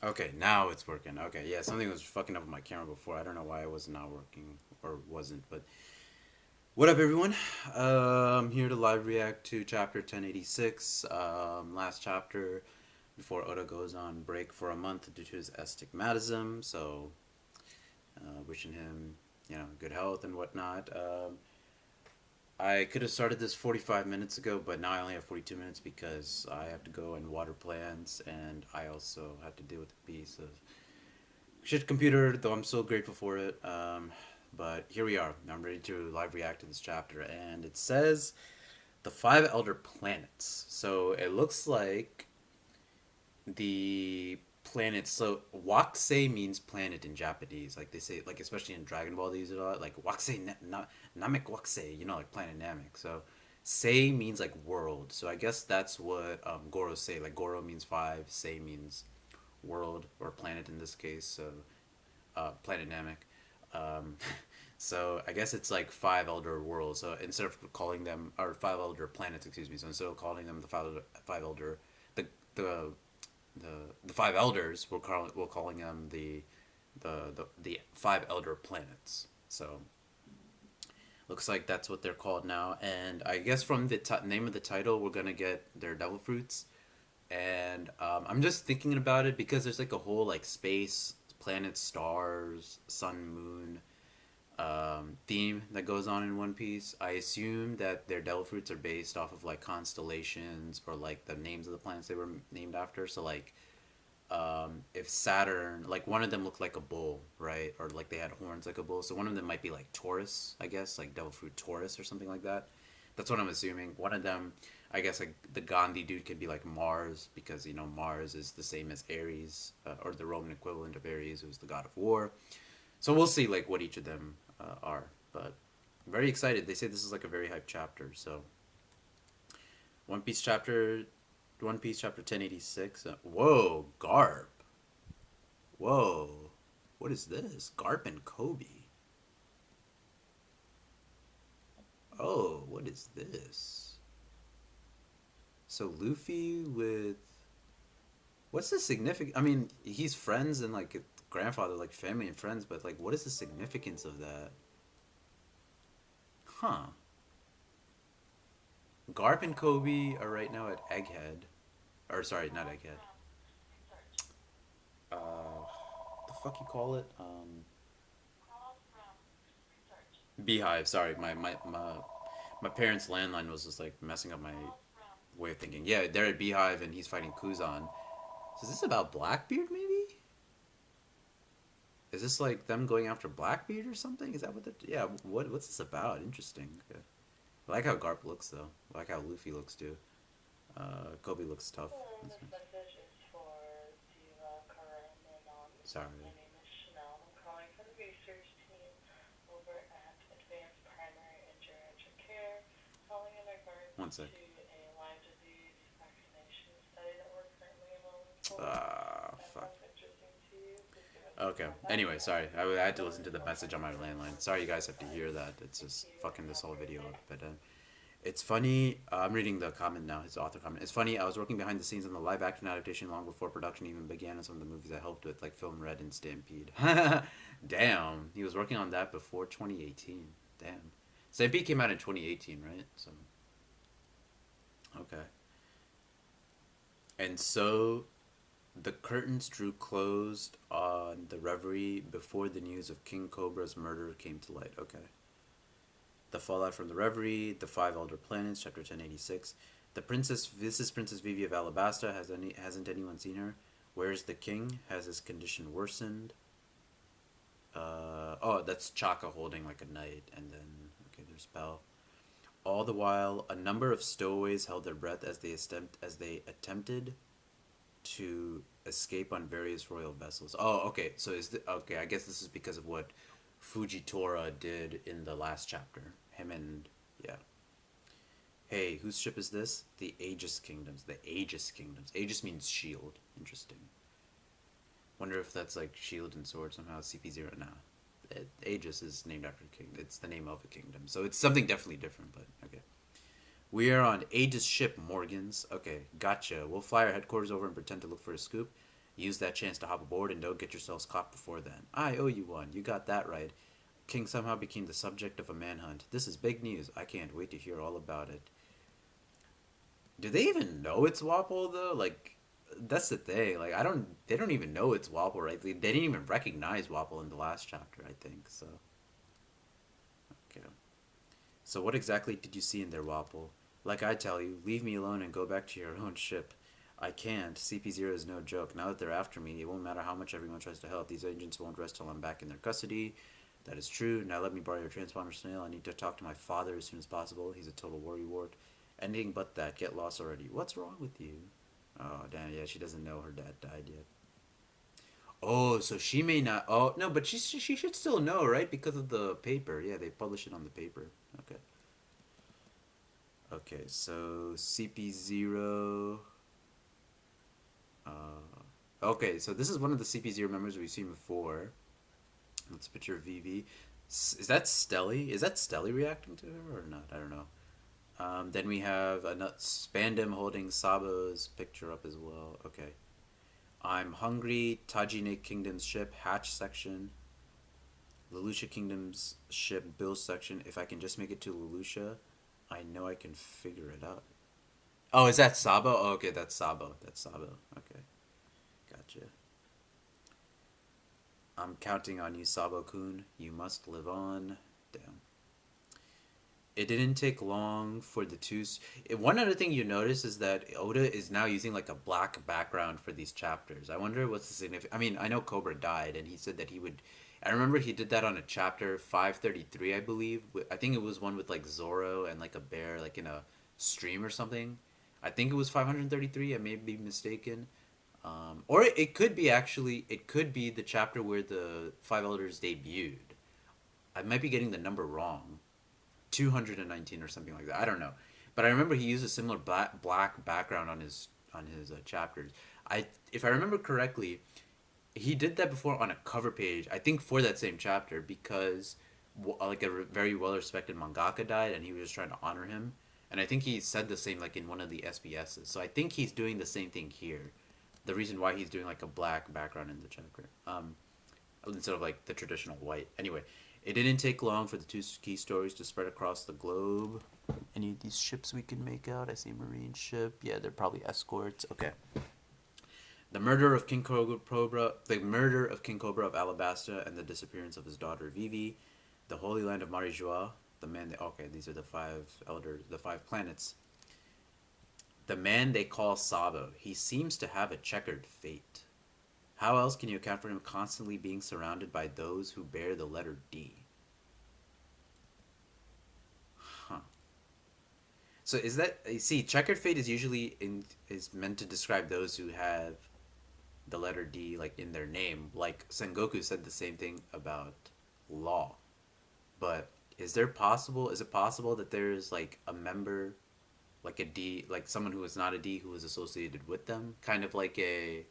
Okay, now it's working. Okay, yeah, something was fucking up with my camera before. I don't know why it was not working or wasn't, but what up, everyone? I'm here to live react to chapter 1086. Last chapter before Oda goes on break for a month due to his astigmatism. So, wishing him, good health and whatnot. I could have started this 45 minutes ago, but now I only have 42 minutes because I have to go and water plants, and I also have to deal with a piece of shit computer, though I'm so grateful for it. But here we are. I'm ready to live react to this chapter, and it says the five elder planets. So it looks like the planets. So Waksei means planet in Japanese. Like they say, like especially in Dragon Ball, they use it a lot. Like Waksei, Namek Waksei. Like planet Namek. So Sei means like world. So I guess that's what Goro say. Like Goro means five. Sei means world or planet in this case. So planet Namek. Um, so I guess it's like five elder worlds. So instead of calling them or five elder planets, excuse me. So instead of calling them the five elder, the the the five elders, we're calling them the five elder planets. So looks like that's what they're called now. And I guess from the name of the title, we're gonna get their devil fruits. And I'm just thinking about it because there's like a whole like space, planets, stars, sun, moon theme that goes on in One Piece. I assume that their devil fruits are based off of like constellations or like the names of the planets they were named after. So like if Saturn, like one of them looked like a bull, right? Or like they had horns like a bull. So one of them might be like Taurus, I guess, like devil fruit Taurus or something like that. That's what I'm assuming. One of them, I guess, like the Gandhi dude could be like Mars because Mars is the same as Ares, or the Roman equivalent of Ares, who's the god of war. So we'll see like what each of them are. But I'm very excited. They say this is like a very hype chapter. So One Piece chapter, One Piece chapter 1086. Whoa, Garp. Whoa, what is this? Garp and Kobe. Oh, what is this? So Luffy with what's the significance? I mean, he's friends and like grandfather, like family and friends, but like, what is the significance of that? Huh? Garp and Kobe are right now at Egghead, or sorry, not Egghead. The fuck you call it? Beehive. Sorry, my parents' landline was just like messing up my way of thinking. Yeah, they're at Beehive and he's fighting Kuzan. So is this about Blackbeard maybe? Is this like them going after Blackbeard or something? Is that what the yeah? What's this about? Interesting. Okay. I like how Garp looks though. I like how Luffy looks too. Kobe looks tough. Sorry. One sec. Fuck. Okay. Anyway, sorry. I had to listen to the message on my landline. Sorry, you guys have to hear that. It's just fucking this whole video up. But it's funny. I'm reading the comment now. His author comment. It's funny. I was working behind the scenes on the live action adaptation long before production even began on some of the movies I helped with, like Film Red and Stampede. Damn. He was working on that before 2018. Damn. Stampede came out in 2018, right? So okay. And so the curtains drew closed on the reverie before the news of King Cobra's murder came to light. Okay. The fallout from the reverie, the five elder planets, chapter 1086. The princess, this is Princess Vivi of Alabasta. Hasn't anyone seen her? Where's the king? Has his condition worsened? Oh, that's Chaka holding like a knight, and then okay, there's Bell. All the while, a number of stowaways held their breath as they attempted to escape on various royal vessels. Oh, okay. So okay? I guess this is because of what Fujitora did in the last chapter. Him and yeah. Hey, whose ship is this? The Aegis Kingdoms. The Aegis Kingdoms. Aegis means shield. Interesting. Wonder if that's like shield and sword somehow. CP0. Nah. Aegis is named after a king. It's the name of a kingdom. So it's something definitely different, but okay. We are on Aegis ship, Morgans. Okay, gotcha. We'll fly our headquarters over and pretend to look for a scoop. Use that chance to hop aboard and don't get yourselves caught before then. I owe you one. You got that right. King somehow became the subject of a manhunt. This is big news. I can't wait to hear all about it. Do they even know it's Wapol though? Like, that's the thing. Like, I don't. They don't even know it's Wapol, right? They didn't even recognize Wapol in the last chapter, I think. So, okay. So, what exactly did you see in their Wapol? Like I tell you, leave me alone and go back to your own ship. I can't. CP0 is no joke. Now that they're after me, it won't matter how much everyone tries to help. These agents won't rest till I'm back in their custody. That is true. Now let me borrow your transponder, Snail. I need to talk to my father as soon as possible. He's a total worrywart. Anything but that. Get lost already. What's wrong with you? Oh, damn. Yeah, she doesn't know her dad died yet. Oh, so she may not. Oh, no, but she should still know, right? Because of the paper. Yeah, they publish it on the paper. Okay. Okay, so CP0. Okay, so this is one of the CP0 members we've seen before. Let's picture Vivi. Is that Stelly? Is that Stelly reacting to her or not? I don't know. Then we have a Spandam holding Sabo's picture up as well. Okay. I'm hungry. Tajine Kingdom's ship, hatch section. Leloucha Kingdom's ship, bill section. If I can just make it to Leloucha, I know I can figure it out. Oh, is that Sabo? Oh, okay, that's Sabo. That's Sabo. Okay, gotcha. I'm counting on you, Sabo Kun. You must live on. Damn. It didn't take long for the two. One other thing you notice is that Oda is now using like a black background for these chapters. I wonder what's the significance. I mean, I know Cobra died, and he said that he would. I remember he did that on a chapter 533, I believe. I think it was one with like Zoro and like a bear, like in a stream or something. I think it was 533. I may be mistaken. Or it could be actually. It could be the chapter where the Five Elders debuted. I might be getting the number wrong. 219 or something like that. I don't know, but I remember he used a similar black background on his chapters. If I remember correctly, he did that before on a cover page. I think for that same chapter because like a very well respected mangaka died, and he was just trying to honor him. And I think he said the same like in one of the SBSs. So I think he's doing the same thing here. The reason why he's doing like a black background in the chapter, instead of like the traditional white. Anyway, it didn't take long for the two key stories to spread across the globe. Any of these ships we can make out? I see a marine ship. Yeah, they're probably escorts. Okay. The murder of King Cobra of Alabasta, and the disappearance of his daughter Vivi, the Holy Land of Marijois, the man. Okay, these are the five elders, the five planets. The man they call Sabo. He seems to have a checkered fate. How else can you account for him constantly being surrounded by those who bear the letter D? Huh. So is that you see checkered fate is usually is meant to describe those who have the letter D like in their name. Like Sengoku said the same thing about law. But is it possible that there's like a member like a D like someone who is not a D who is associated with them? Kind of like a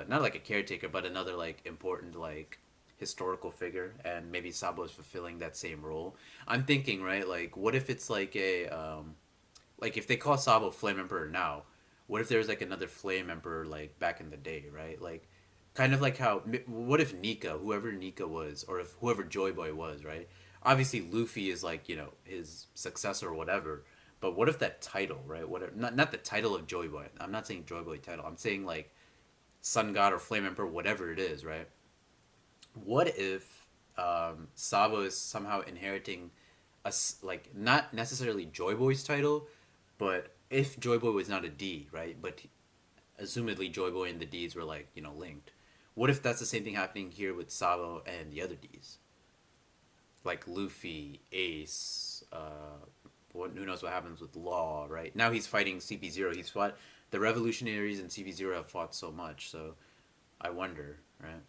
not like a caretaker, but another like important like historical figure, and maybe Sabo is fulfilling that same role. I'm thinking, right, like what if it's like if they call Sabo Flame Emperor now, what if there's like another Flame Emperor like back in the day, right? Like kind of like how what if Nika, whoever Nika was, or if whoever Joy Boy was, right? Obviously Luffy is like, his successor or whatever, but what if that title, right? Whatever, not the title of Joy Boy. I'm not saying Joy Boy title. I'm saying like Sun God or Flame Emperor, whatever it is, right? What if Sabo is somehow inheriting like not necessarily Joy Boy's title, but if Joy Boy was not a D, right? But assumedly Joy Boy and the D's were like linked. What if that's the same thing happening here with Sabo and the other D's, like Luffy, Ace? Who knows what happens with Law? Right now he's fighting CP0. He's fought the revolutionaries and CP0 have fought so much. So I wonder, right?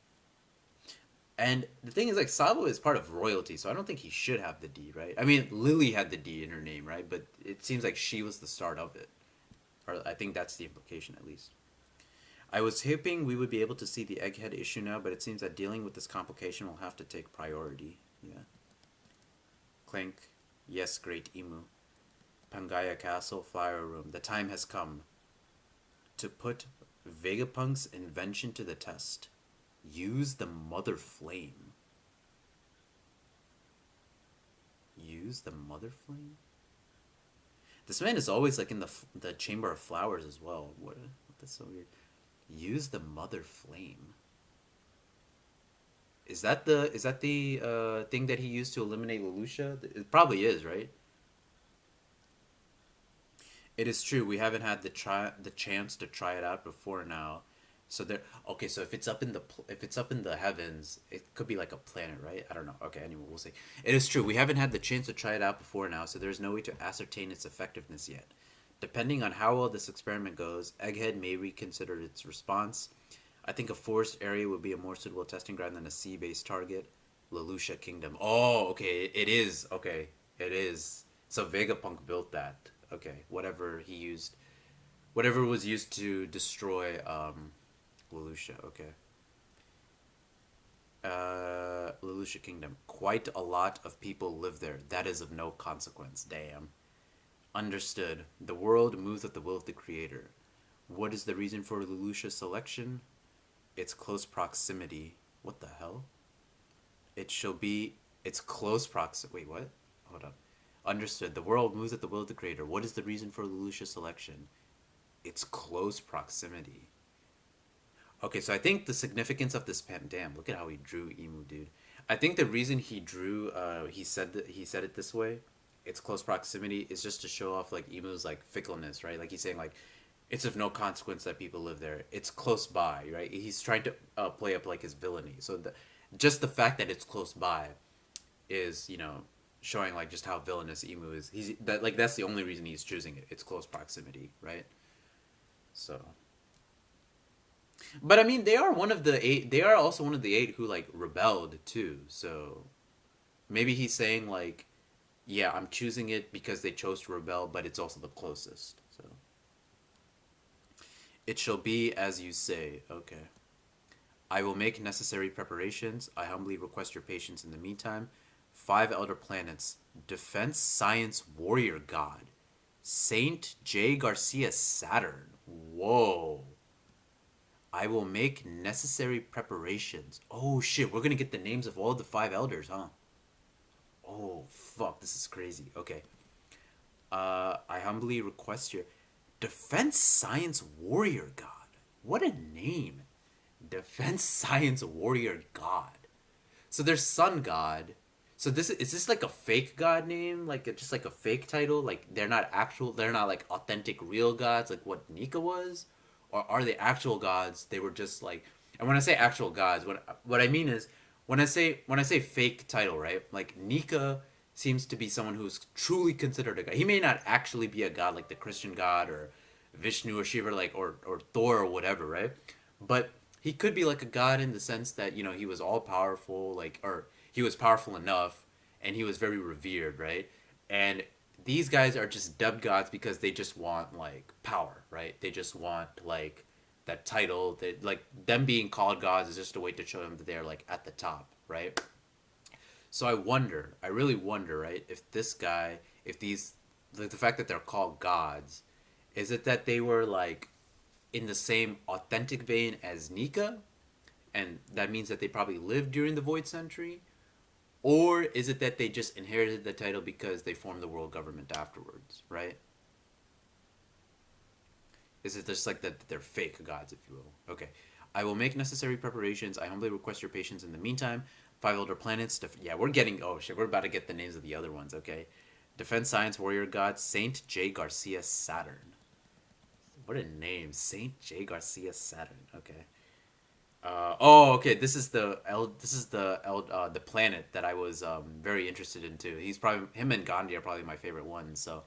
And the thing is, like, Sabo is part of royalty, so I don't think he should have the D, right? I mean, Lily had the D in her name, right? But it seems like she was the start of it. Or I think that's the implication, at least. I was hoping we would be able to see the Egghead issue now, but it seems that dealing with this complication will have to take priority. Yeah. Clink. Yes, great Imu. Pangaya Castle, Fire Room. The time has come to put Vegapunk's invention to the test. Use the mother flame. Use the mother flame? This man is always like in the chamber of flowers as well. What? That's so weird. Use the mother flame. Is that the thing that he used to eliminate Lelouch? It probably is, right? It is true. We haven't had the chance to try it out before now. So there. Okay, so if it's up in the heavens, it could be like a planet, right? I don't know. Okay, anyway, we'll see. It is true. We haven't had the chance to try it out before now, so there's no way to ascertain its effectiveness yet. Depending on how well this experiment goes, Egghead may reconsider its response. I think a forest area would be a more suitable testing ground than a sea-based target. Lelouch Kingdom. Oh, okay. It is. Okay. It is. So Vegapunk built that. Okay. Whatever was used to destroy Lelouch. Okay. Lelouch Kingdom. Quite a lot of people live there. That is of no consequence. Damn. Understood. The world moves at the will of the creator. What is the reason for Lelouch's selection? Its close proximity. What the hell? It shall be its close proximity. Wait, what? Hold up. Understood. The world moves at the will of the creator. What is the reason for Lelouch's selection? Its close proximity. Okay, so I think the significance of this pen. Damn, look at how he drew Emu, dude. I think the reason he drew, he said it this way. Its close proximity is just to show off like Emu's like fickleness, right? Like he's saying like, it's of no consequence that people live there. It's close by, right? He's trying to play up like his villainy. So just the fact that it's close by is showing like just how villainous Emu is. That's the only reason he's choosing it. It's close proximity, right? So, but I mean, they are one of the eight. They are also one of the eight who like rebelled too. So maybe he's saying like, yeah, I'm choosing it because they chose to rebel, but it's also the closest. So it shall be as you say. Okay. I will make necessary preparations. I humbly request your patience in the meantime. Five elder planets. Defense Science Warrior God. Saint J. Garcia Saturn. Whoa. I will make necessary preparations. Oh shit, we're gonna get the names of all the five elders, huh? Oh fuck, this is crazy. Okay. I humbly request your Defense Science Warrior God. What a name. Defense Science Warrior God. So there's Sun God. So this like a fake god name, like just like a fake title, like they're not like authentic real gods like what Nika was, or are they actual gods? They were just like, and when I say actual gods, what I mean is when I say fake title, right? Like Nika seems to be someone who's truly considered a god. He may not actually be a god like the Christian god or Vishnu or Shiva like or Thor or whatever, right? But he could be like a god in the sense that he was all powerful, like or he was powerful enough, and he was very revered, right? And these guys are just dubbed gods because they just want like power, right? They just want like that title. That like them being called gods is just a way to show them that they're like at the top, right? So I really wonder, right? If this guy, if these, like the fact that they're called gods, is it that they were like in the same authentic vein as Nika, and that means that they probably lived during the Void Century, or is it that they just inherited the title because they formed the world government afterwards, right? Is it just like that they're fake gods, if you will? Okay. I will make necessary preparations. I humbly request your patience in the meantime. Five elder planets. Yeah, we're getting. Oh shit, we're about to get the names of the other ones. Okay. Defense Science Warrior God Saint J. Garcia Saturn. What a name, Saint J. Garcia Saturn. Okay. Okay. This is the planet that I was very interested in too. He's probably him and Gandhi are probably my favorite ones. So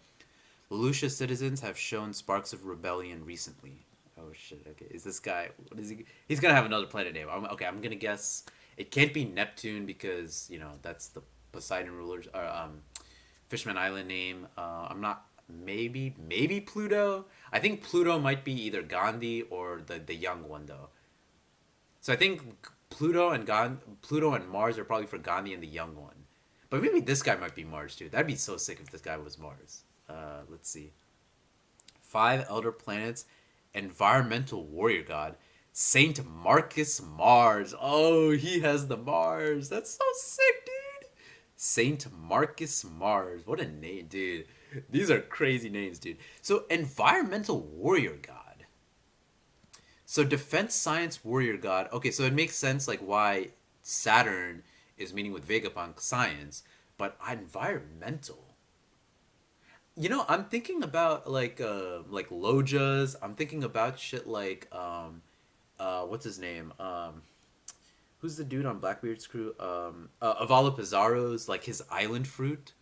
Lelouch's citizens have shown sparks of rebellion recently. Oh shit. Okay. Is this guy? What is he? He's gonna have another planet name. Okay. I'm gonna guess. It can't be Neptune because that's the Poseidon ruler's Fishman Island name. I'm not. Maybe Pluto. I think Pluto might be either Gandhi or the young one though. So I think Pluto and Mars are probably for Gandhi and the young one. But maybe this guy might be Mars too. That'd be so sick if this guy was Mars. Let's see. Five elder planets environmental warrior god, Saint Marcus Mars. Oh, he has the Mars. That's so sick, dude. Saint Marcus Mars. What a name, dude. These are crazy names, dude. So, environmental warrior god. So, defense science warrior god. Okay, so it makes sense like why Saturn is meeting with Vegapunk science, but environmental. I'm thinking about like Lojas. I'm thinking about shit like what's his name? Who's the dude on Blackbeard's crew? Avala Pizarro's like his island fruit.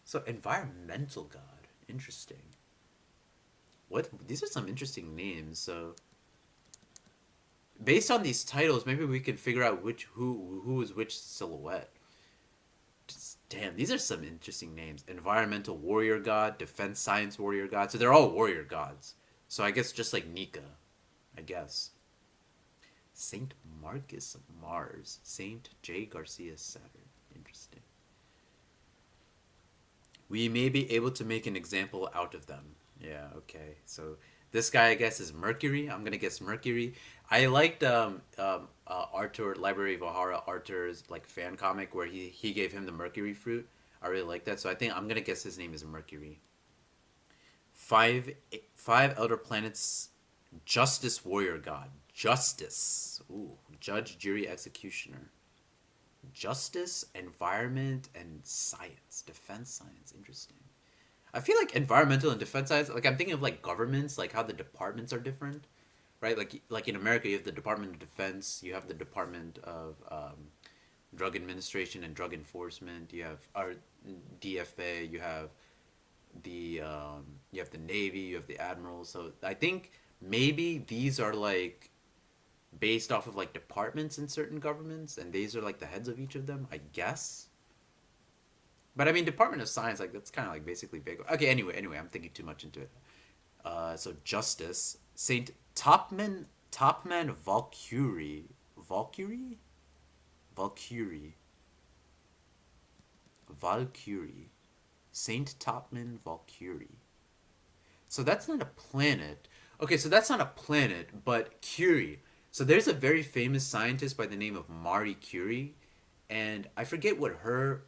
So environmental god. Interesting. What these are some interesting names. So based on these titles, maybe we can figure out which who is which silhouette. Damn, these are some interesting names. Environmental warrior god, defense science warrior god. So they're all warrior gods. So I guess just like Nika, I guess. Saint Marcus Mars, Saint J Garcia Saturn. Interesting. We may be able to make an example out of them. Yeah, okay. So this guy, I guess, is Mercury. I'm gonna guess Mercury. I liked Arthur Library of O'Hara Arthur's like fan comic where he gave him the Mercury fruit. I really like that. So I think I'm gonna guess his name is Mercury. Five elder planets. Justice warrior god. Justice. Ooh, judge, jury, executioner. Justice, environment, and science. Defense science. Interesting. I feel like environmental and defense science. Like I'm thinking of like governments, like how the departments are different, right? Like in America, you have the Department of Defense, you have the Department of Drug Administration and Drug Enforcement, you have our DFA, you have the Navy, you have the Admiral. So I think maybe these are like based off of like departments in certain governments, and these are like the heads of each of them. I guess. But I mean, Department of Science, like that's kind of like basically big. Okay, anyway, I'm thinking too much into it. So Justice, Saint Topman Valkyrie, Valkyrie, Valkyrie, Saint Topman Valkyrie. So that's not a planet. Okay, so that's not a planet, but Curie. So there's a very famous scientist by the name of Marie Curie, and I forget what her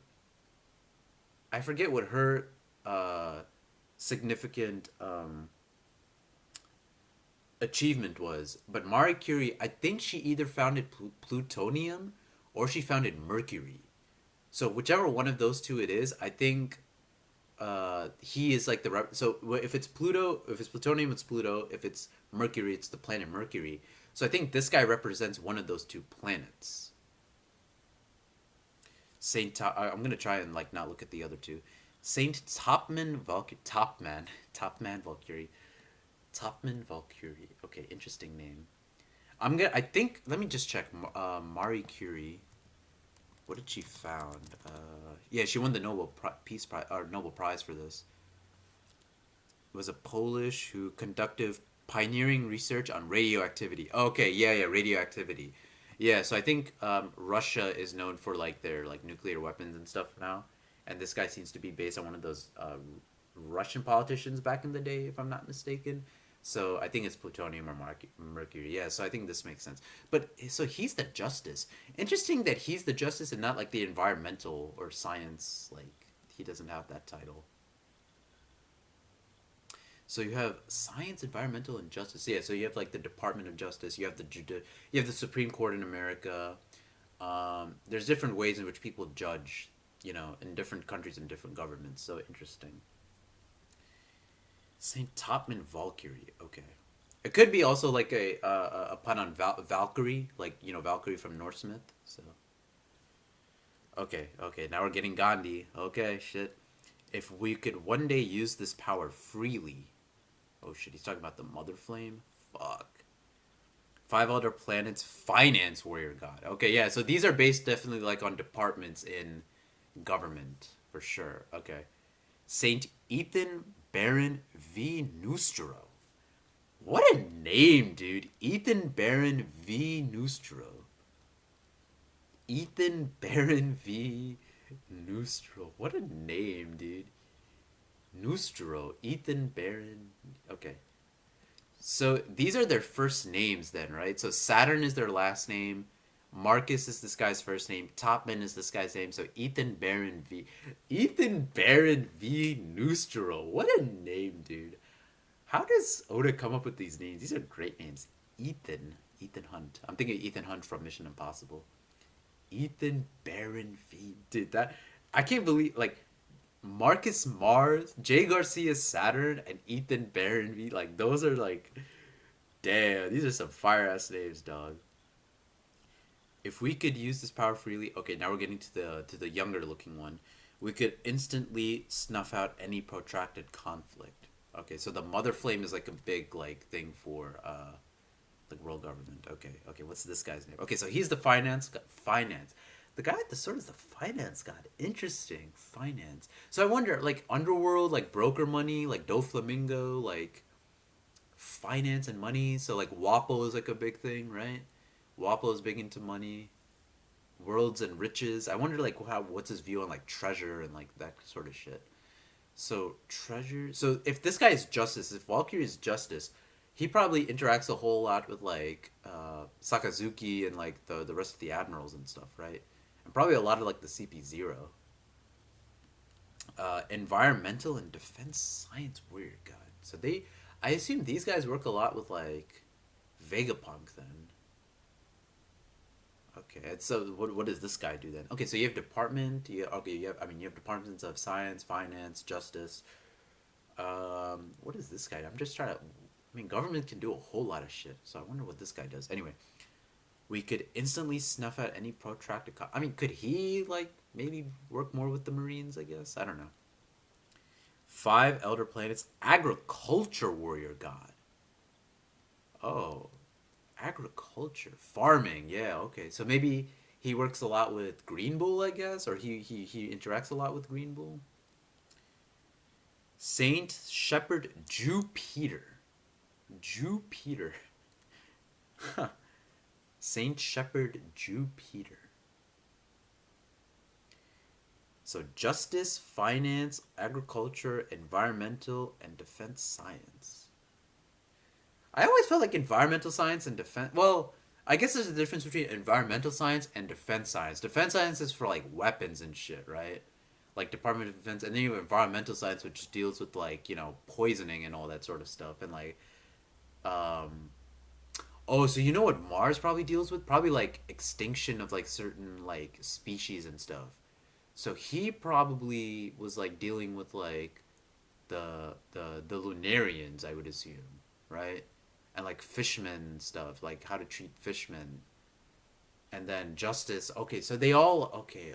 significant achievement was. But Marie Curie, I think she either founded plutonium or she founded mercury. So whichever one of those two it is, I think he is like so if it's Pluto, if it's plutonium, it's Pluto. If it's Mercury, it's the planet Mercury. So I think this guy represents one of those two planets. I'm gonna try and like not look at the other two. Saint Topman Valkyrie, Topman Valkyrie, Topman Valkyrie. Okay, interesting name. I think. Let me just check. Marie Curie. What did she found? Yeah, she won the Peace Prize or Nobel Prize for this. It was a Polish who conducted pioneering research on radioactivity. Okay, yeah, radioactivity. Yeah, so I think Russia is known for like their like nuclear weapons and stuff now, and this guy seems to be based on one of those Russian politicians back in the day, if I'm not mistaken. So I think it's plutonium or mercury. Yeah, so I think this makes sense. But so he's the justice. Interesting that he's the justice and not like the environmental or science. Like he doesn't have that title. So you have science, environmental, and justice. Yeah, so you have like the Department of Justice. You have you have the Supreme Court in America. There's different ways in which people judge, in different countries and different governments. So interesting. Saint Topman Valkyrie. Okay, it could be also like a pun on Valkyrie, like Valkyrie from Norse myth. So okay, now we're getting Gandhi. Okay, shit. If we could one day use this power freely, oh shit, he's talking about the Mother Flame? Fuck. Five other planets, finance warrior god. Okay, yeah, so these are based definitely like on departments in government, for sure. Okay. Saint Ethan Baron V. Nustro. What a name, dude. Ethan Baron V. Nustro. Ethan Baron V. Nustro. What a name, dude. Nustro. Ethan Baron. Okay. So these are their first names then, right? So Saturn is their last name. Marcus is this guy's first name. Topman is this guy's name. So Ethan Baron V. Noosterl. What a name, dude. How does Oda come up with these names? These are great names. Ethan Hunt. I'm thinking Ethan Hunt from Mission Impossible. Ethan Baron V. Dude, that I can't believe like Marcus Mars, Jay Garcia Saturn, and Ethan Baron V. Like those are like, damn, these are some fire ass names, dog. If we could use this power freely, okay, now we're getting to the younger looking one. We could instantly snuff out any protracted conflict. Okay, so the mother flame is like a big like thing for like world government. Okay, what's this guy's name? Okay, so he's the finance. The guy at the sword is the finance god. Interesting, finance. So I wonder, like underworld, like broker money, like Doflamingo, like finance and money. So like Wapol is like a big thing, right? Wapol is big into money, worlds and riches. I wonder like how what's his view on like treasure and like that sort of shit. So treasure. So if this guy is justice, if Valkyrie is justice, he probably interacts a whole lot with like Sakazuki and like the rest of the admirals and stuff, right? And probably a lot of like the CP0. Environmental and defense science weird god. So I assume these guys work a lot with like Vegapunk then. Okay, and so what does this guy do then? Okay, so you have department. You have departments of science, finance, justice. What is this guy? I'm just trying to. I mean, government can do a whole lot of shit. So I wonder what this guy does. Anyway, we could instantly snuff out any protracted. I mean, could he like maybe work more with the Marines? I guess I don't know. Five elder planets, agriculture warrior god. Oh, agriculture, farming. Yeah, okay. So maybe he works a lot with Green Bull, I guess, or he interacts a lot with Green Bull. Saint Shepherd Jupiter. Jupiter. Huh. Saint Shepherd Jupiter. So justice, finance, agriculture, environmental, and defense science. I always felt like environmental science and defense. Well, I guess there's a difference between environmental science and defense science. Defense science is for like weapons and shit, right? Like Department of Defense, and then you have environmental science, which deals with like poisoning and all that sort of stuff, and like um. Oh, so you know what Mars probably deals with? Probably like extinction of like certain like species and stuff. So he probably was like dealing with like the Lunarians, I would assume, right? And like fishmen stuff, like how to treat fishmen. And then justice. Okay, so they all okay,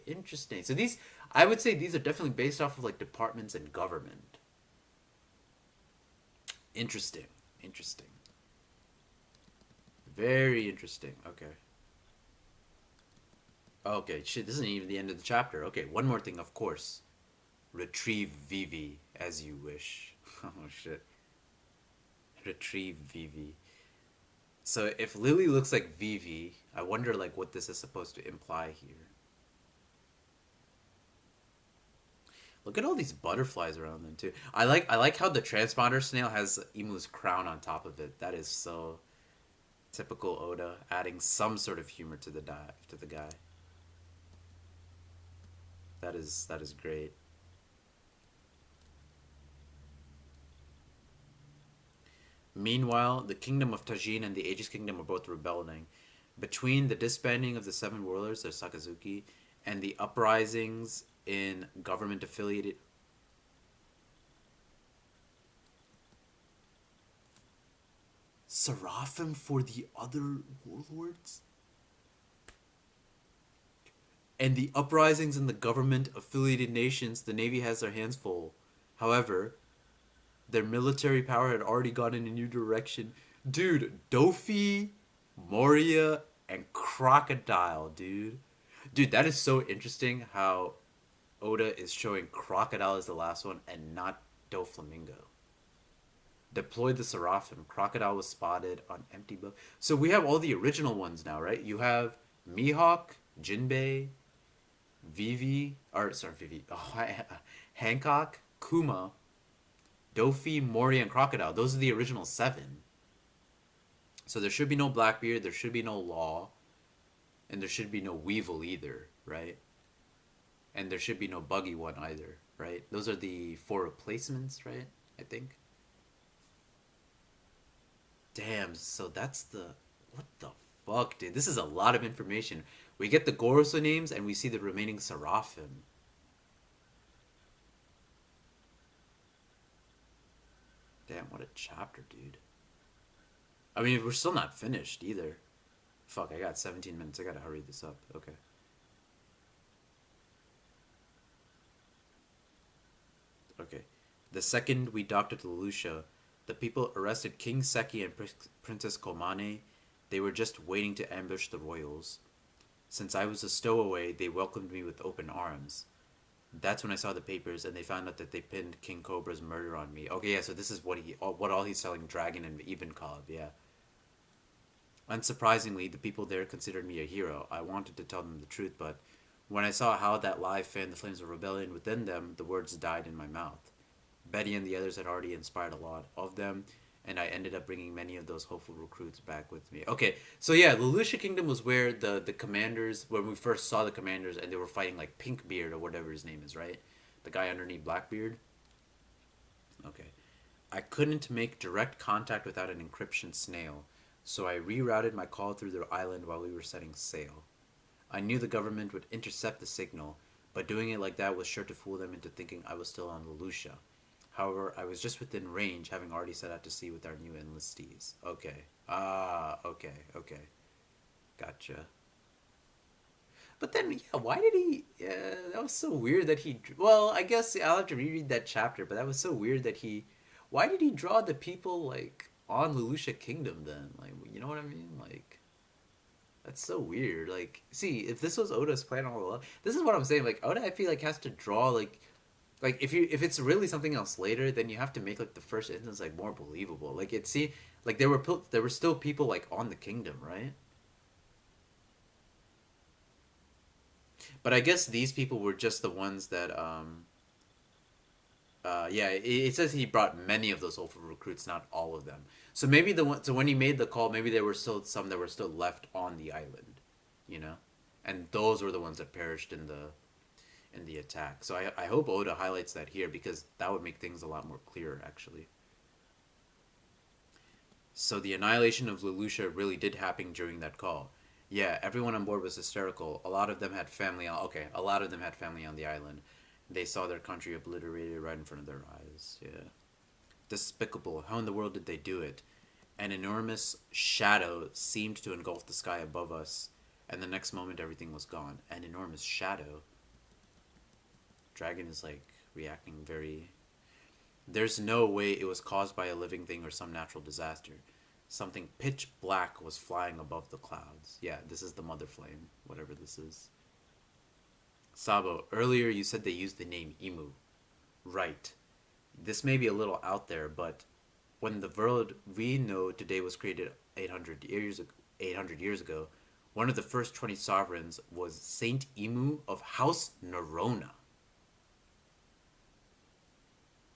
interesting. So these I would say these are definitely based off of like departments and government. Interesting. Interesting. Very interesting. Okay. Okay, shit, this isn't even the end of the chapter. Okay, one more thing, of course. Retrieve Vivi as you wish. Oh shit. Retrieve Vivi. So if Lily looks like Vivi, I wonder like what this is supposed to imply here. Look at all these butterflies around them too. I like how the transponder snail has Imu's crown on top of it. That is so typical Oda, adding some sort of humor to the guy. That is great. Meanwhile, the kingdom of Tajin and the Aegis kingdom are both rebelling. Between the disbanding of the Seven Warlords, there's Sakazuki, and the uprisings in government affiliated. Seraphim for the other warlords? And the uprisings in the government affiliated nations, the Navy has their hands full. However, their military power had already gone in a new direction. Dude, Dofi, Moria, and Crocodile, dude. Dude, that is so interesting how Oda is showing Crocodile as the last one and not Doflamingo. Deploy the Seraphim. Crocodile was spotted on empty boat. So we have all the original ones now, right? You have Mihawk, Jinbei, Vivi, or sorry, Vivi, oh, Hancock, Kuma, Dofi, Mori, and Crocodile. Those are the original seven. So there should be no Blackbeard, there should be no Law, and there should be no Weevil either, right? And there should be no Buggy one either, right? Those are the four replacements, right? I think. Damn, so that's the. What the fuck, dude? This is a lot of information. We get the Goroso names and we see the remaining Seraphim. Damn, what a chapter, dude. I mean, we're still not finished either. Fuck, I got 17 minutes. I gotta hurry this up. Okay. Okay. The second we docked at Leloucha, the people arrested King Seki and Princess Komane. They were just waiting to ambush the royals. Since I was a stowaway, they welcomed me with open arms. That's when I saw the papers and they found out that they pinned King Cobra's murder on me. Okay, yeah, so this is what all he's telling Dragon and Ivankov, yeah. Unsurprisingly, the people there considered me a hero. I wanted to tell them the truth, but when I saw how that lie fanned the flames of rebellion within them, the words died in my mouth. Betty and the others had already inspired a lot of them, and I ended up bringing many of those hopeful recruits back with me. Okay, so yeah, the Lucia Kingdom was where the commanders, when we first saw the commanders, and they were fighting like Pinkbeard or whatever his name is, right? The guy underneath Blackbeard. Okay. I couldn't make direct contact without an encryption snail, so I rerouted my call through their island while we were setting sail. I knew the government would intercept the signal, but doing it like that was sure to fool them into thinking I was still on Leloucha. However, I was just within range, having already set out to sea with our new enlistees. Okay. Ah, okay, okay. Gotcha. But then, yeah, why did he? Yeah, that was so weird that he. Well, I guess I'll have to reread that chapter, but that was so weird that he. Why did he draw the people like on Leloucha Kingdom then? Like, you know what I mean? Like, that's so weird. Like, see, if this was Oda's plan all along, this is what I'm saying. Like, Oda, I feel like has to draw like if it's really something else later, then you have to make like the first instance like more believable. Like it see like there were still people like on the kingdom, right? But I guess these people were just the ones that yeah, it says he brought many of those hopeful recruits, not all of them. So maybe so when he made the call, maybe there were still some that were still left on the island, you know, and those were the ones that perished in the attack. So I hope Oda highlights that here because that would make things a lot more clearer actually. So the annihilation of Leloucha really did happen during that call. Yeah, everyone on board was hysterical. A lot of them had family. Okay, a lot of them had family on the island. They saw their country obliterated right in front of their eyes. Yeah, despicable. How in the world did they do it? An enormous shadow seemed to engulf the sky above us, and the next moment everything was gone. An enormous shadow. Dragon is like reacting very. There's no way it was caused by a living thing or some natural disaster. Something pitch black was flying above the clouds. Yeah, this is the Mother Flame, whatever this is. Sabo, earlier you said they used the name Imu. Right. This may be a little out there, but when the world we know today was created 800 years ago, one of the first 20 sovereigns was Saint Imu of House Narona.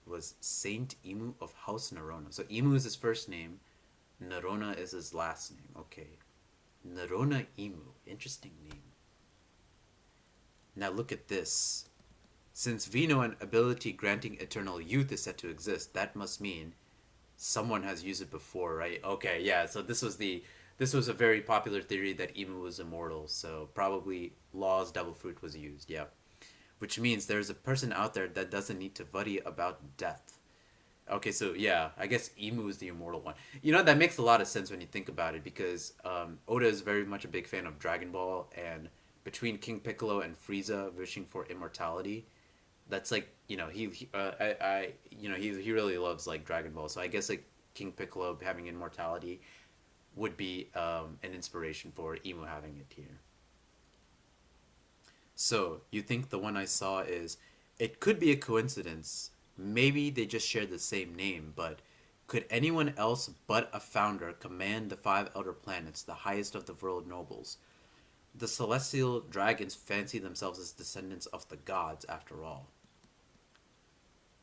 Was Saint Imu of House Narona. So Imu is his first name, Narona is his last name. Okay. Narona Imu. Interesting name. Now look at this. Since Vino and ability granting eternal youth is said to exist, that must mean someone has used it before, right? Okay, yeah. So this was a very popular theory that Imu was immortal. So probably Law's devil fruit was used. Yeah, which means there's a person out there that doesn't need to worry about death. Okay, so yeah, I guess Imu is the immortal one. You know, that makes a lot of sense when you think about it because Oda is very much a big fan of Dragon Ball, and between King Piccolo and Frieza wishing for immortality, that's like you know he really loves like Dragon Ball. So I guess like King Piccolo having immortality would be an inspiration for Imu having it here. So you think the one I saw is it could be a coincidence. Maybe they just share the same name, but could anyone else but a founder command the five elder planets, the highest of the world nobles? The celestial dragons fancy themselves as descendants of the gods, after all.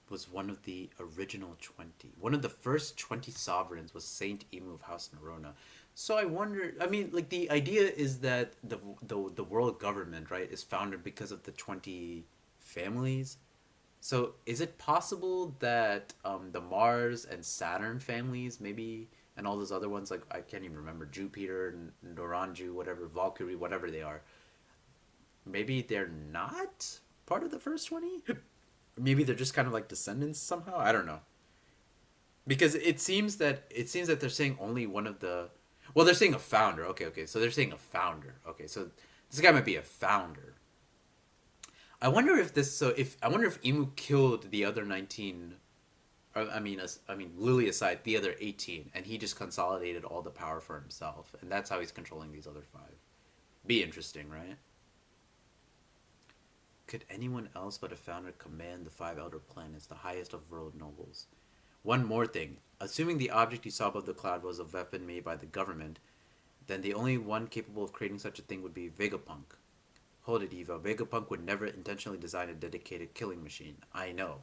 was one of the original 20. One of the first 20 sovereigns was Saint Imu of House Nerona. So I wonder, I mean, like the idea is that the world government, right, is founded because of the 20 families. So is it possible that the Mars and Saturn families, maybe, and all those other ones, like I can't even remember, Jupiter, Noranju, whatever, Valkyrie, whatever they are, maybe they're not part of the first 20? Maybe they're just kind of like descendants somehow. I don't know, because it seems that they're saying only one of the. Well, they're saying a founder. Okay, okay, so they're saying a founder. Okay, so this guy might be a founder. I wonder if this. So if I wonder if Imu killed the other 19. Or, I mean, Lily aside, the other 18, and he just consolidated all the power for himself, and that's how he's controlling these other five. Be interesting, right? Could anyone else but a founder command the five elder planets, the highest of world nobles? One more thing. Assuming the object you saw above the cloud was a weapon made by the government, then the only one capable of creating such a thing would be Vegapunk. Hold it, Eva. Vegapunk would never intentionally design a dedicated killing machine. I know.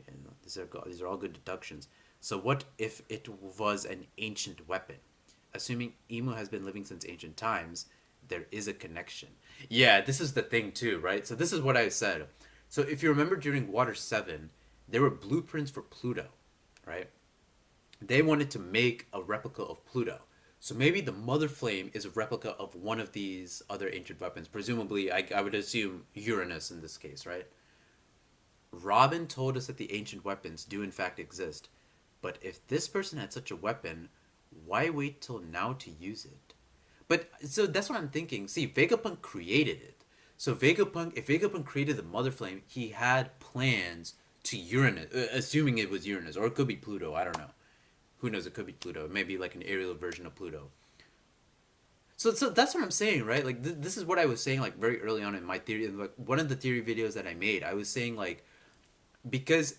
And these are all good deductions. So what if it was an ancient weapon? Assuming Emu has been living since ancient times, there is a connection. Yeah, this is the thing too, right? So this is what I said. So if you remember during Water 7, there were blueprints for Pluto, right? They wanted to make a replica of Pluto. So maybe the Mother Flame is a replica of one of these other ancient weapons. Presumably, I would assume Uranus in this case, right? Robin told us that the ancient weapons do in fact exist, but if this person had such a weapon, why wait till now to use it? But so that's what I'm thinking. See, Vegapunk created it. So if Vegapunk created the Mother Flame, he had plans to Uranus, assuming it was Uranus, or it could be Pluto. I don't know. Who knows? It could be Pluto. It may be like an aerial version of Pluto. So that's what I'm saying, right? Like this is what I was saying like very early on in my theory. Like one of the theory videos that I made, I was saying like because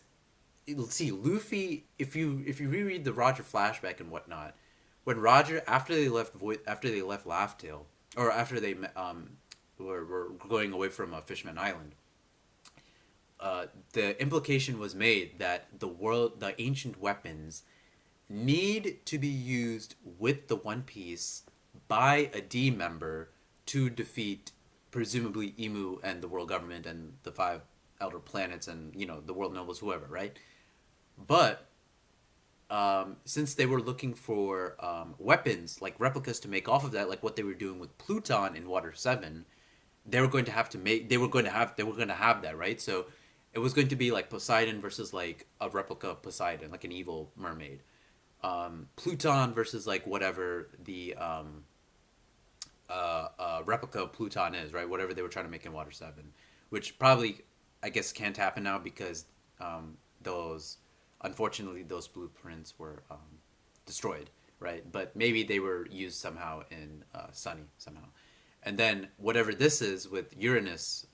see Luffy, if you reread the Roger flashback and whatnot, when Roger after they left Laugh Tale, or after they were going away from Fishman Island, the implication was made that the ancient weapons need to be used with the One Piece by a D member to defeat presumably Emu and the world government and the five elder planets and the world nobles, whoever, right? But since they were looking for weapons like replicas to make off of that, like what they were doing with Pluton in Water 7, they were going to have that, right? So it was going to be like Poseidon versus like a replica of Poseidon, like an evil mermaid. Pluton versus like whatever the replica of Pluton is, right? Whatever they were trying to make in Water 7, which probably I guess can't happen now because those unfortunately those blueprints were destroyed, right? But maybe they were used somehow in Sunny somehow, and then whatever this is with Uranus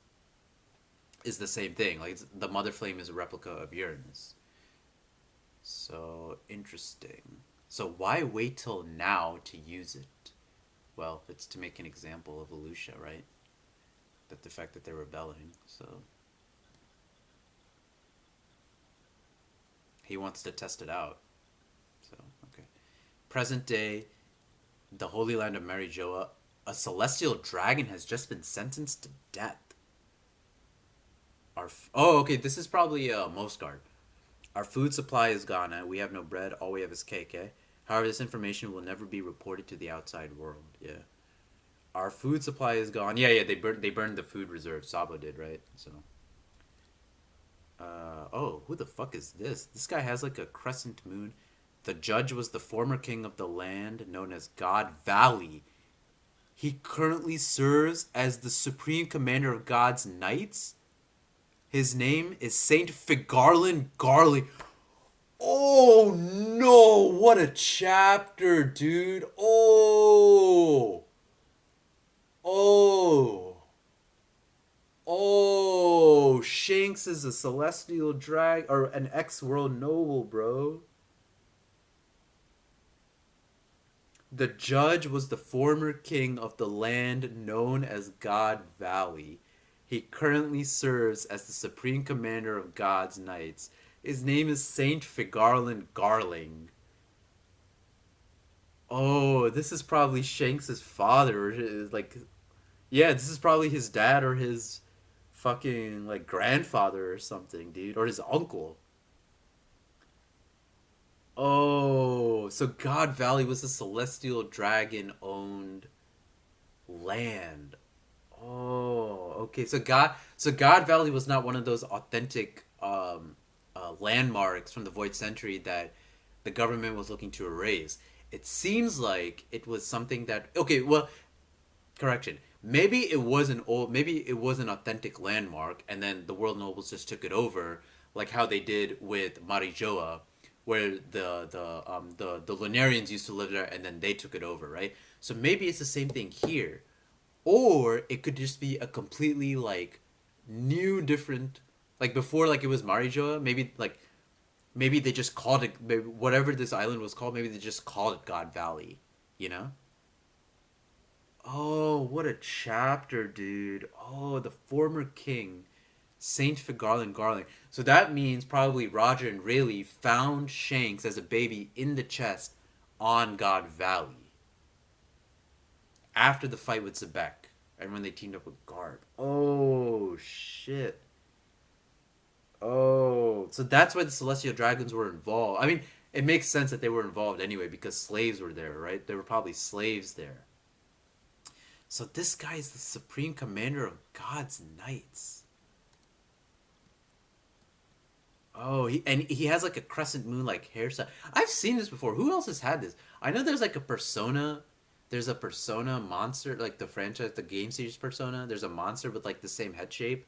is the same thing. Like the Mother Flame is a replica of Uranus. So interesting. So why wait till now to use it? Well, it's to make an example of Aleutian, right? That the fact that they're rebelling. So he wants to test it out. So okay. Present day, the Holy Land of Marijoa, a celestial dragon has just been sentenced to death. Okay, this is probably Mosgard. Our food supply is gone, and we have no bread. All we have is cake, eh? However, this information will never be reported to the outside world. Yeah. Our food supply is gone. Yeah, yeah. They burned the food reserve. Sabo did, right? So. Oh, who the fuck is this? This guy has like a crescent moon. The judge was the former king of the land known as God Valley. He currently serves as the supreme commander of God's knights. His name is Saint Figarland Garley. Oh no, what a chapter, dude. Oh. Oh, Shanks is a celestial drag or an ex-world noble, bro. The judge was the former king of the land known as God Valley. He currently serves as the Supreme Commander of God's Knights. His name is Saint Figarland Garling. Oh, this is probably Shanks' father, or like, yeah, this is probably his dad or his fucking like grandfather or something, dude, or his uncle. Oh, so God Valley was a celestial dragon owned land. Oh, okay. So God Valley was not one of those authentic landmarks from the Void Century that the government was looking to erase. It seems like it was something that okay, well, correction. Maybe it was an authentic landmark, and then the world nobles just took it over, like how they did with Marijoa, where the Lunarians used to live there, and then they took it over, right? So maybe it's the same thing here, or it could just be a completely like new, different, like before, like it was Marijoa. Maybe they just called it maybe whatever this island was called. Maybe they just called it God Valley, you know? Oh, what a chapter, dude. Oh, the former king, Saint Figarland Garling. So that means probably Roger and Rayleigh found Shanks as a baby in the chest on God Valley after the fight with Zebek and when they teamed up with Garb. Oh, shit. Oh, so that's why the Celestial Dragons were involved. I mean, it makes sense that they were involved anyway because slaves were there, right? There were probably slaves there. So this guy is the supreme commander of God's Knights. Oh, he has like a crescent moon like hairstyle. I've seen this before. Who else has had this? I know there's like a Persona. There's a Persona monster, like the franchise, the game series Persona. There's a monster with like the same head shape.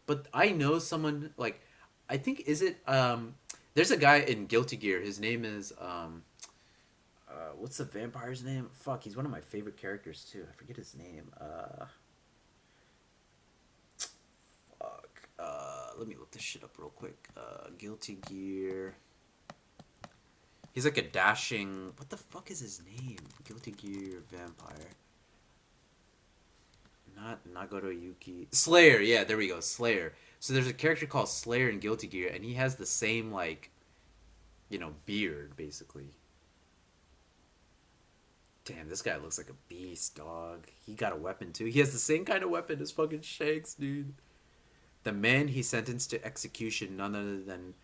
But I know someone like, I think is it there's a guy in Guilty Gear. His name is what's the vampire's name? Fuck, he's one of my favorite characters too. I forget his name. Fuck. Let me look this shit up real quick. Guilty Gear. He's like a dashing. What the fuck is his name? Guilty Gear vampire. Not Nagoro Yuki. Slayer. Yeah, there we go. Slayer. So there's a character called Slayer in Guilty Gear, and he has the same like, beard basically. Damn, this guy looks like a beast, dog. He got a weapon too. He has the same kind of weapon as fucking Shanks, dude. The man he sentenced to execution, none other than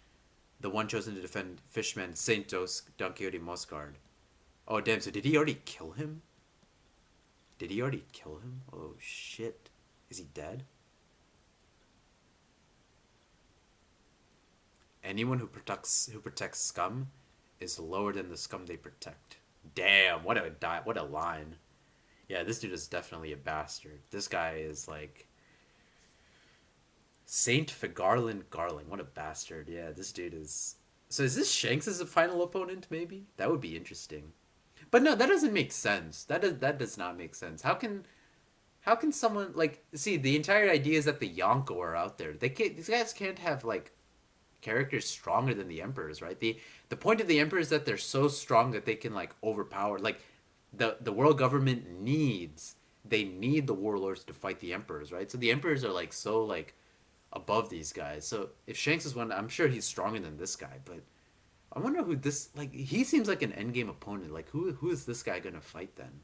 the one chosen to defend Fishman, Saint Don Quixote Moscard. Oh, damn, so did he already kill him? Did he already kill him? Oh, shit. Is he dead? Anyone who protects scum is lower than the scum they protect. Damn, what a line. Yeah, this dude is definitely a bastard. This guy is like Saint Figarland Garling. What a bastard. Yeah, this dude is. So is this Shanks as a final opponent? Maybe that would be interesting. But no, that doesn't make sense. That does not make sense. How can someone like see the entire idea is that the Yonko are out there. These guys can't have like characters stronger than the emperors, right? The point of the emperor is that they're so strong that they can like overpower like the world government they need the warlords to fight the emperors, right? So the emperors are like so like above these guys. So if Shanks is one, I'm sure he's stronger than this guy, but I wonder who this like he seems like an endgame opponent. Like who is this guy gonna fight then?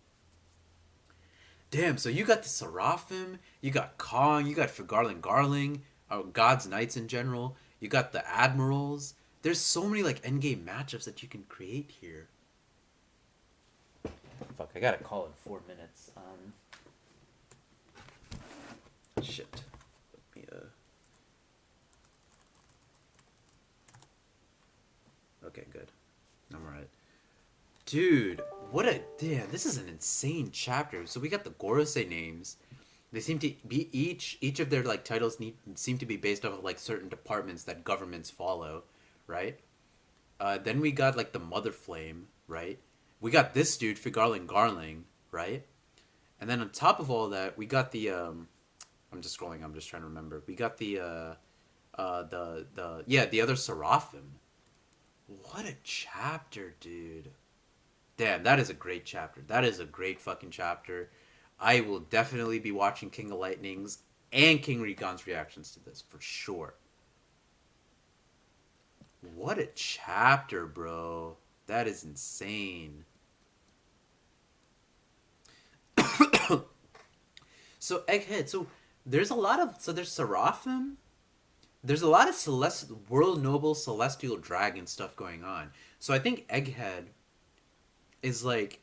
Damn, so you got the Seraphim, you got Kong, you got Garland Garling, God's Knights in general, you got the Admirals. There's so many like endgame matchups that you can create here. Fuck, I gotta call in 4 minutes. Shit. Let me, Okay, good. I'm alright. Dude, what a damn! This is an insane chapter. So we got the Gorosei names. They seem to be each of their like titles seem to be based off of like certain departments that governments follow, right? Then we got like the Mother Flame, right? We got this dude, Figarling Garling, right? And then on top of all that, we got the I'm just scrolling. I'm just trying to remember. We got the other Seraphim. What a chapter, dude. Damn, that is a great chapter. That is a great fucking chapter. I will definitely be watching King of Lightnings and King Regon's reactions to this for sure. What a chapter, bro. That is insane. So Egghead, so there's a lot of so there's Seraphim. There's a lot of world noble celestial dragon stuff going on. So I think Egghead is like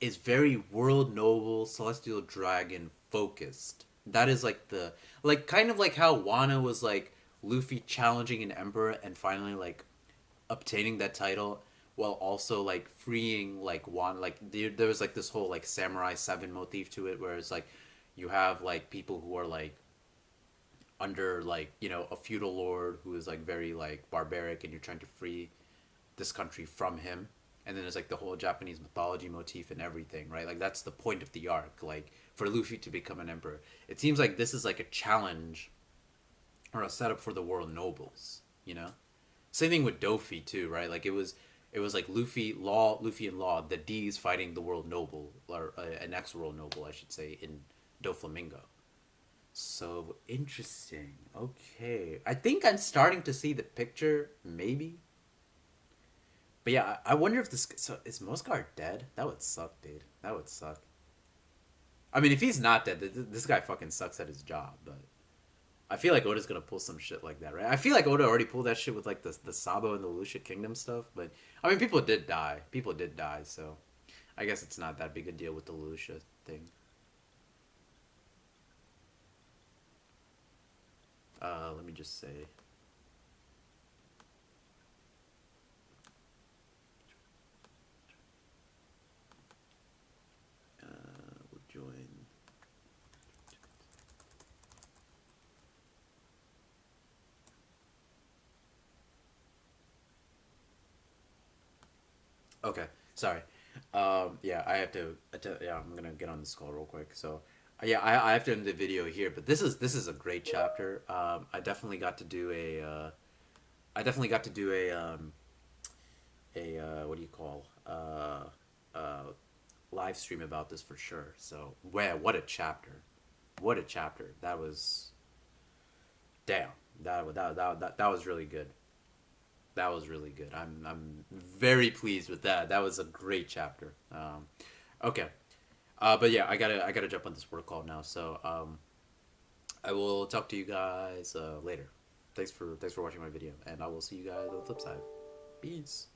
is very world noble celestial dragon focused. That is like the like kind of like how Wano was like Luffy challenging an emperor and finally like obtaining that title while also like freeing like one like there was like this whole like samurai 7 motif to it where it's like you have like people who are like under like a feudal lord who is like very like barbaric and you're trying to free this country from him, and then there's like the whole Japanese mythology motif and everything, right? Like that's the point of the arc, like for Luffy to become an emperor. It seems like this is like a challenge or a setup for the world nobles, you know. Same thing with Dofi too, right? Like it was like Luffy and Law, the D's fighting the world noble or an ex world noble, I should say, in Doflamingo. So interesting. Okay, I think I'm starting to see the picture, maybe. But yeah, I wonder if this. So is Moscar dead? That would suck, dude. That would suck. I mean, if he's not dead, this guy fucking sucks at his job. But I feel like Oda's gonna pull some shit like that, right? I feel like Oda already pulled that shit with like the Sabo and the Lucia Kingdom stuff. But I mean, people did die. People did die. So I guess it's not that big a deal with the Lucia thing. Let me just say. We'll join. Okay, sorry. Yeah, yeah, I'm gonna get on this call real quick. So, yeah, I have to end the video here. But this is a great chapter. I definitely got to do a. I definitely got to do a what do you call uh live stream about this for sure. So, wow, what a chapter! What a chapter! That was damn. That was really good. That was really good. I'm very pleased with that. That was a great chapter. Okay, but yeah, I gotta jump on this work call now. So I will talk to you guys later. Thanks for watching my video, and I will see you guys on the flip side. Peace.